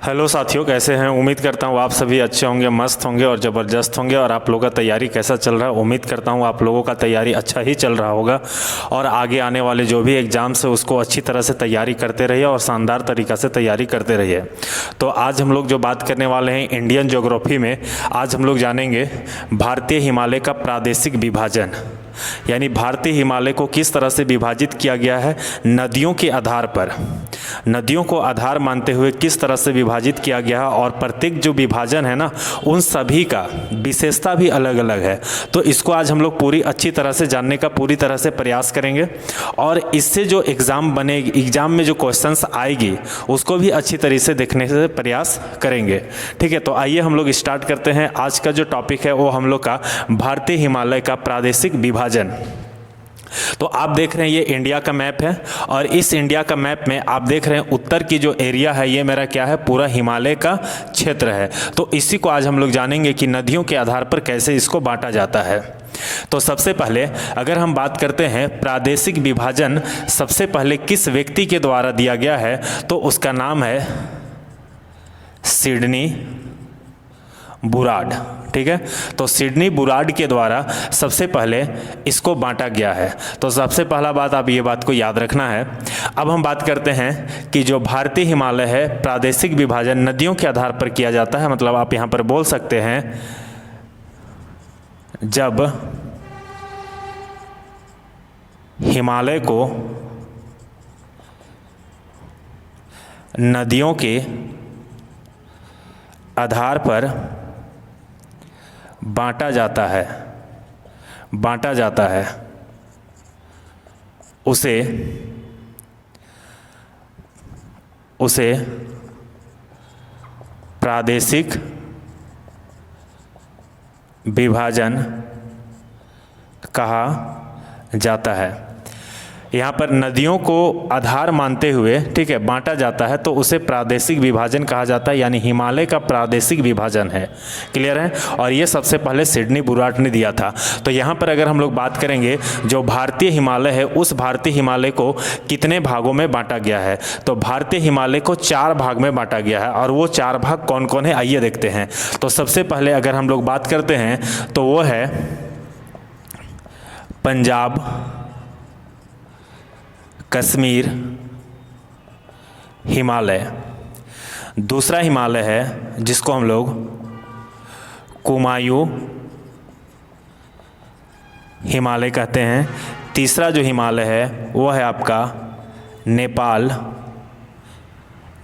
Hello साथियों, कैसे हैं। उम्मीद करता हूँ आप सभी अच्छे होंगे, मस्त होंगे और ज़बरदस्त होंगे। और आप लोगों का तैयारी कैसा चल रहा है। उम्मीद करता हूँ आप लोगों का तैयारी अच्छा ही चल रहा होगा और आगे आने वाले जो भी एग्ज़ाम्स है उसको अच्छी तरह से तैयारी करते रहिए और शानदार तरीक़ा से तैयारी करते रहिए। तो आज हम लोग जो बात करने वाले हैं इंडियन ज्योग्राफी में, आज हम लोग जानेंगे भारतीय हिमालय का प्रादेशिक विभाजन, यानी भारतीय हिमालय को किस तरह से विभाजित किया गया है नदियों के आधार पर। नदियों को आधार मानते हुए किस तरह से विभाजित किया गया है और प्रत्येक जो विभाजन है ना, उन सभी का विशेषता भी अलग अलग है। तो इसको आज हम लोग पूरी अच्छी तरह से जानने का पूरी तरह से प्रयास करेंगे और इससे जो एग्ज़ाम में जो क्वेश्चंस आएगी उसको भी अच्छी तरीके से देखने से प्रयास करेंगे। ठीक है, तो आइए हम लोग स्टार्ट करते हैं। आज का जो टॉपिक है वो हम लोग का भारतीय हिमालय का प्रादेशिक विभाजन। तो आप देख रहे हैं ये इंडिया का मैप है और इस इंडिया का मैप में आप देख रहे हैं उत्तर की जो एरिया है ये मेरा क्या है, पूरा हिमालय का क्षेत्र है। तो इसी को आज हम लोग जानेंगे कि नदियों के आधार पर कैसे इसको बांटा जाता है। तो सबसे पहले अगर हम बात करते हैं प्रादेशिक विभाजन सबसे पहले किस व्यक्ति के द्वारा दिया गया है, तो उसका नाम है सिडनी बुराड। ठीक है, तो सिडनी बुराड के द्वारा सबसे पहले इसको बांटा गया है। तो सबसे पहला बात आप ये बात को याद रखना है। अब हम बात करते हैं कि जो भारतीय हिमालय है प्रादेशिक विभाजन नदियों के आधार पर किया जाता है। मतलब आप यहाँ पर बोल सकते हैं जब हिमालय को नदियों के आधार पर बांटा जाता है उसे प्रादेशिक विभाजन कहा जाता है। यहाँ पर नदियों को आधार मानते हुए, ठीक है, बांटा जाता है तो उसे प्रादेशिक विभाजन कहा जाता है, यानी हिमालय का प्रादेशिक विभाजन है। क्लियर है। और ये सबसे पहले सिडनी बुराड ने दिया था। तो यहाँ पर अगर हम लोग बात करेंगे जो भारतीय हिमालय है उस भारतीय हिमालय को कितने भागों में बांटा गया है, तो भारतीय हिमालय को 4 भाग में बांटा गया है। और वो 4 भाग कौन कौन है आइए देखते हैं। तो सबसे पहले अगर हम लोग बात करते हैं तो वो है पंजाब, कश्मीर हिमालय। दूसरा हिमालय है जिसको हम लोग कुमायूं हिमालय कहते हैं। तीसरा जो हिमालय है वो है आपका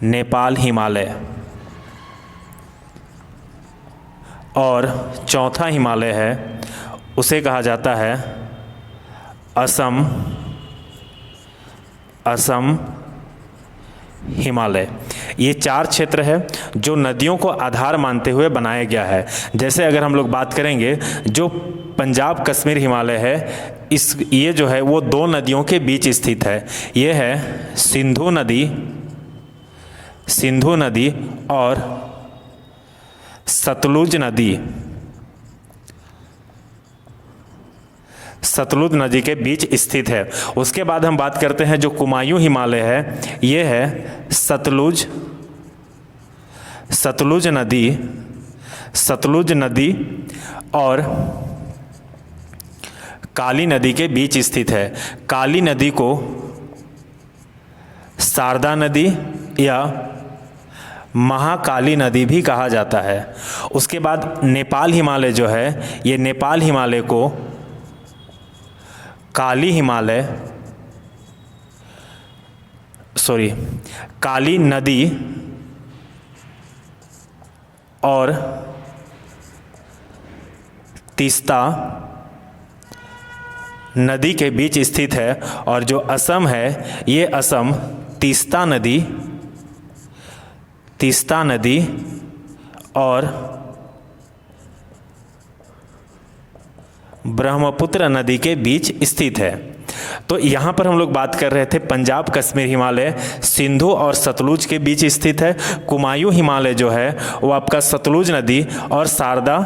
नेपाल हिमालय। और चौथा हिमालय है उसे कहा जाता है असम हिमालय। ये 4 क्षेत्र है जो नदियों को आधार मानते हुए बनाया गया है। जैसे अगर हम लोग बात करेंगे जो पंजाब कश्मीर हिमालय है ये जो है वो 2 नदियों के बीच स्थित है। ये है सिंधु नदी और सतलुज नदी के बीच स्थित है। उसके बाद हम बात करते हैं जो कुमायूं हिमालय है ये है सतलुज नदी और काली नदी के बीच स्थित है। काली नदी को शारदा नदी या महाकाली नदी भी कहा जाता है। उसके बाद नेपाल हिमालय जो है ये नेपाल हिमालय को काली नदी और तीस्ता नदी के बीच स्थित है। और जो असम है ये असम तीस्ता नदी और ब्रह्मपुत्र नदी के बीच स्थित है। तो यहाँ पर हम लोग बात कर रहे थे पंजाब कश्मीर हिमालय सिंधु और सतलुज के बीच स्थित है। कुमायूं हिमालय जो है वो आपका सतलुज नदी और शारदा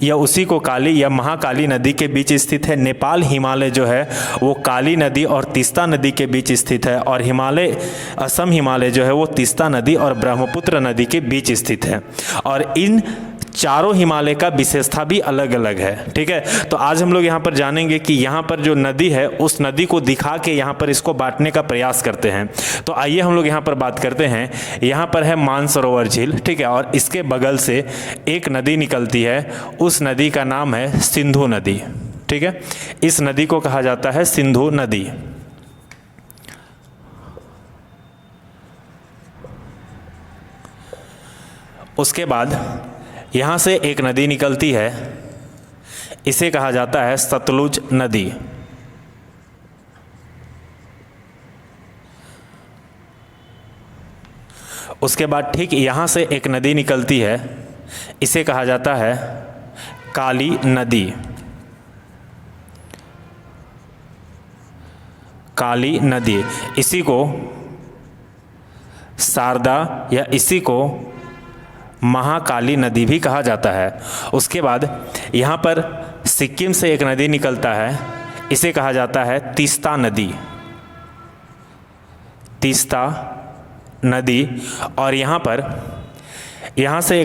या उसी को काली या महाकाली नदी के बीच स्थित है। नेपाल हिमालय जो है वो काली नदी और तीस्ता नदी के बीच स्थित है। और असम हिमालय जो है वो तीस्ता नदी और ब्रह्मपुत्र नदी के बीच स्थित है। और इन चारों हिमालय का विशेषता भी अलग अलग है। ठीक है, तो आज हम लोग यहाँ पर जानेंगे कि यहाँ पर जो नदी है उस नदी को दिखा के यहाँ पर इसको बांटने का प्रयास करते हैं। तो आइए हम लोग यहाँ पर बात करते हैं। यहाँ पर है मानसरोवर झील, ठीक है, और इसके बगल से एक नदी निकलती है, उस नदी का नाम है सिंधु नदी। ठीक है, इस नदी को कहा जाता है सिंधु नदी। उसके बाद यहाँ से एक नदी निकलती है, इसे कहा जाता है सतलुज नदी। उसके बाद ठीक यहाँ से एक नदी निकलती है, इसे कहा जाता है काली नदी। काली नदी, इसी को शारदा या इसी को महाकाली नदी भी कहा जाता है। उसके बाद यहाँ पर सिक्किम से एक नदी निकलता है, इसे कहा जाता है तीस्ता नदी। तीस्ता नदी, और यहाँ से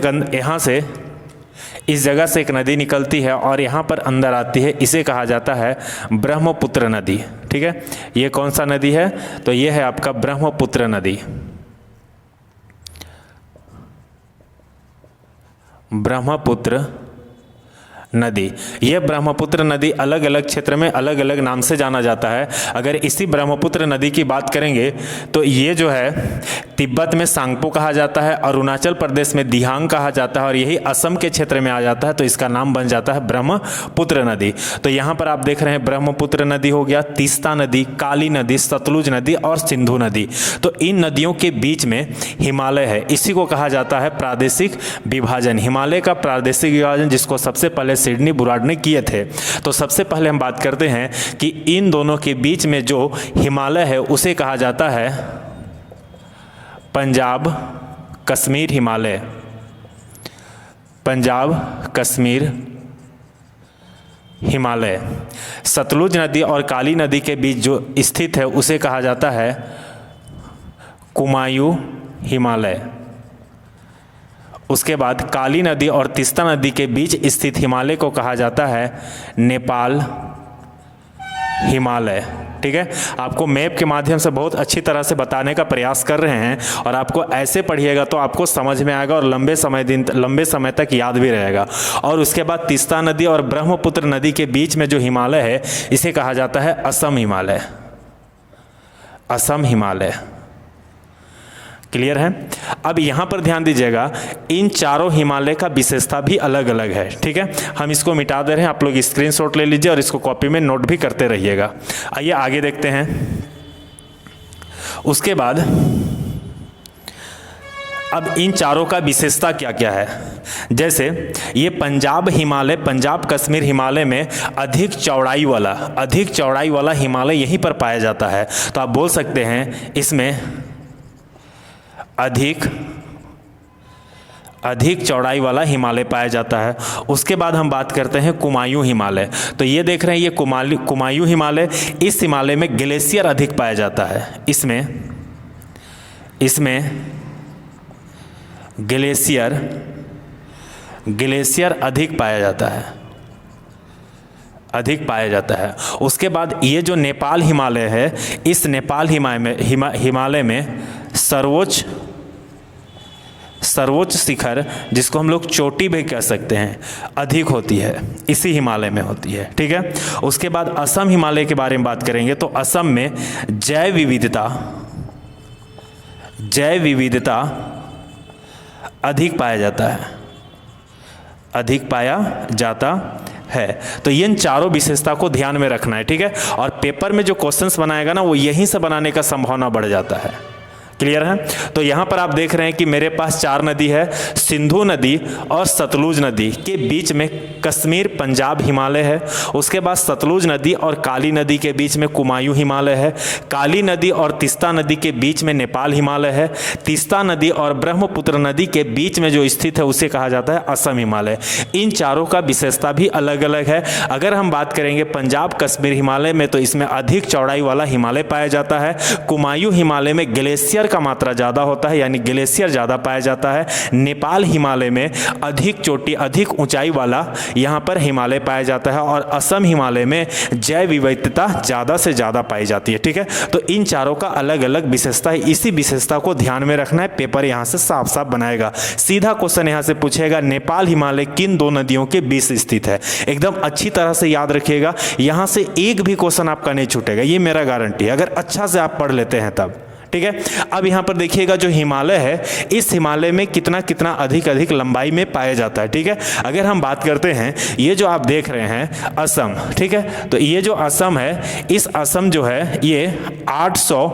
इस जगह से एक नदी निकलती है और यहाँ पर अंदर आती है, इसे कहा जाता है ब्रह्मपुत्र नदी। ठीक है, ये कौन सा नदी है? तो ये है आपका ब्रह्मपुत्र नदी। ब्रह्मपुत्र नदी, यह ब्रह्मपुत्र नदी अलग अलग क्षेत्र में अलग अलग नाम से जाना जाता है। अगर इसी ब्रह्मपुत्र नदी की बात करेंगे तो ये जो है तिब्बत में सांगपो कहा जाता है, अरुणाचल प्रदेश में दिहांग कहा जाता है, और यही असम के क्षेत्र में आ जाता है, तो इसका नाम बन जाता है ब्रह्मपुत्र नदी। तो यहाँ पर आप देख रहे हैं ब्रह्मपुत्र नदी हो गया, तीस्ता नदी, काली नदी, सतलुज नदी और सिंधु नदी। तो इन नदियों के बीच में हिमालय है, इसी को कहा जाता है प्रादेशिक विभाजन। हिमालय का प्रादेशिक विभाजन जिसको सबसे पहले सिडनी बुराड ने किए थे। तो सबसे पहले हम बात करते हैं कि इन दोनों के बीच में जो हिमालय है उसे कहा जाता है पंजाब कश्मीर हिमालय। पंजाब कश्मीर हिमालय। सतलुज नदी और काली नदी के बीच जो स्थित है उसे कहा जाता है कुमायूं हिमालय। उसके बाद काली नदी और तीस्ता नदी के बीच स्थित हिमालय को कहा जाता है नेपाल हिमालय। ठीक है, आपको मैप के माध्यम से बहुत अच्छी तरह से बताने का प्रयास कर रहे हैं, और आपको ऐसे पढ़िएगा तो आपको समझ में आएगा और लंबे समय तक याद भी रहेगा। और उसके बाद तीस्ता नदी और ब्रह्मपुत्र नदी के बीच में जो हिमालय है इसे कहा जाता है असम हिमालय। असम हिमालय, क्लियर है? अब यहाँ पर ध्यान दीजिएगा, इन चारों हिमालय का विशेषता भी अलग अलग है। ठीक है, हम इसको मिटा दे रहे हैं, आप लोग स्क्रीनशॉट ले लीजिए और इसको कॉपी में नोट भी करते रहिएगा। आइए आगे देखते हैं। उसके बाद अब इन चारों का विशेषता क्या क्या है? जैसे ये पंजाब हिमालय, पंजाब कश्मीर हिमालय में अधिक चौड़ाई वाला हिमालय यहीं पर पाया जाता है। तो आप बोल सकते हैं इसमें अधिक चौड़ाई वाला हिमालय पाया जाता है। उसके बाद हम बात करते हैं कुमायूं हिमालय। तो ये देख रहे हैं ये कुमायूं हिमालय, इस हिमालय में ग्लेशियर अधिक पाया जाता है। इसमें ग्लेशियर अधिक पाया जाता है। उसके बाद ये जो नेपाल हिमालय है, इस नेपाल हिमालय में सर्वोच्च शिखर, जिसको हम लोग चोटी भी कह सकते हैं, अधिक होती है, इसी हिमालय में होती है। ठीक है, उसके बाद असम हिमालय के बारे में बात करेंगे तो असम में जैव विविधता अधिक पाया जाता है। तो इन चारों विशेषता को ध्यान में रखना है। ठीक है, और पेपर में जो क्वेश्चंस बनाएगा ना वो यहीं से बनाने का संभावना बढ़ जाता है। क्लियर है। तो यहाँ पर आप देख रहे हैं कि मेरे पास 4 नदी है, सिंधु नदी और सतलुज नदी के बीच में कश्मीर पंजाब हिमालय है। उसके बाद सतलुज नदी और काली नदी के बीच में कुमायूं हिमालय है। काली नदी और तीस्ता नदी के बीच में नेपाल हिमालय है। तीस्ता नदी और ब्रह्मपुत्र नदी के बीच में जो स्थित है उसे कहा जाता है असम हिमालय। इन चारों का विशेषता भी अलग अलग है। अगर हम बात करेंगे पंजाब कश्मीर हिमालय में, तो इसमें अधिक चौड़ाई वाला हिमालय पाया जाता है। कुमायूं हिमालय में ग्लेशियर का मात्रा ज़्यादा होता है, यानी ग्लेशियर ज़्यादा पाया जाता है। नेपाल हिमालय में अधिक चोटी, अधिक ऊंचाई वाला यहाँ पर हिमालय पाया जाता है। और असम हिमालय में जैव विविधता ज़्यादा से ज़्यादा पाई जाती है। ठीक है, तो इन चारों का अलग अलग विशेषता है। इसी विशेषता को ध्यान में रखना है, पेपर यहाँ से साफ साफ बनाएगा। सीधा क्वेश्चन यहाँ से पूछेगा, नेपाल हिमालय किन 2 नदियों के बीच स्थित है। एकदम अच्छी तरह से याद रखिएगा, यहाँ से एक भी क्वेश्चन आपका नहीं छूटेगा, ये मेरा गारंटी है, अगर अच्छा से आप पढ़ लेते हैं तब। ठीक है, अब यहाँ पर देखिएगा जो हिमालय है, इस हिमालय में कितना कितना अधिक लंबाई में पाया जाता है। ठीक है, अगर हम बात करते हैं, ये जो आप देख रहे हैं असम, ठीक है, तो ये जो असम है, इस असम जो है ये 800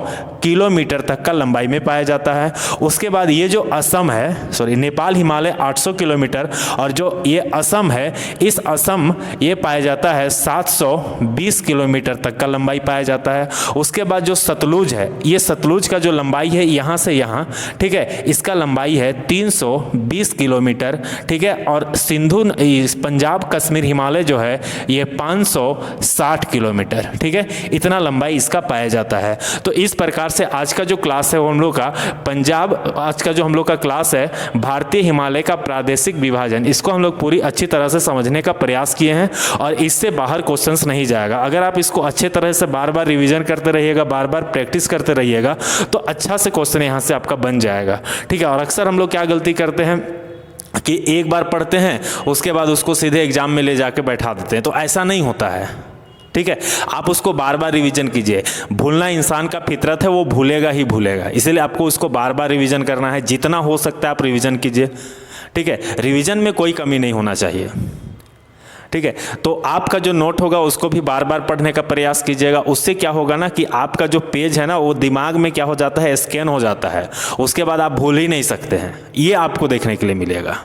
किलोमीटर तक का लंबाई में पाया जाता है। उसके बाद ये जो असम है, सॉरी, नेपाल हिमालय 800 किलोमीटर, और जो ये असम है, इस असम ये पाया जाता है 720 किलोमीटर तक का लंबाई पाया जाता है। उसके बाद जो सतलुज है, ये सतलुज का जो लंबाई है यहाँ से यहाँ, ठीक है, इसका लंबाई है 320 किलोमीटर। ठीक है, और सिंधु पंजाब कश्मीर हिमालय जो है ये 560 किलोमीटर। ठीक है, इतना लंबाई इसका पाया जाता है। तो इस प्रकार से आज का जो क्लास है वो हम लोग का आज का जो हम लोग का क्लास है भारतीय हिमालय का प्रादेशिक विभाजन, इसको हम लोग पूरी अच्छी तरह से समझने का प्रयास किए हैं और इससे बाहर क्वेश्चंस नहीं जाएगा। अगर आप इसको अच्छे तरह से बार बार रिवीजन करते रहिएगा, बार बार प्रैक्टिस करते रहिएगा, तो अच्छा से क्वेश्चन यहाँ से आपका बन जाएगा। ठीक है, और अक्सर हम लोग क्या गलती करते हैं कि एक बार पढ़ते हैं, उसके बाद उसको सीधे एग्जाम में ले जाके बैठा देते हैं, तो ऐसा नहीं होता है। ठीक है, आप उसको बार बार रिवीजन कीजिए। भूलना इंसान का फितरत है, वो भूलेगा ही भूलेगा, इसलिए आपको उसको बार बार रिवीजन करना है। जितना हो सकता है आप रिवीजन कीजिए। ठीक है, रिवीजन में कोई कमी नहीं होना चाहिए। ठीक है, तो आपका जो नोट होगा उसको भी बार बार पढ़ने का प्रयास कीजिएगा। उससे क्या होगा ना कि आपका जो पेज है ना वो दिमाग में क्या हो जाता है, स्कैन हो जाता है, उसके बाद आप भूल ही नहीं सकते हैं। ये आपको देखने के लिए मिलेगा।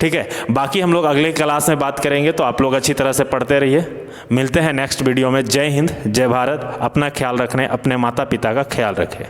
ठीक है, बाकी हम लोग अगले क्लास में बात करेंगे, तो आप लोग अच्छी तरह से पढ़ते रहिए। मिलते हैं नेक्स्ट वीडियो में। जय हिंद, जय भारत। अपना ख्याल रखने, अपने माता पिता का ख्याल रखें।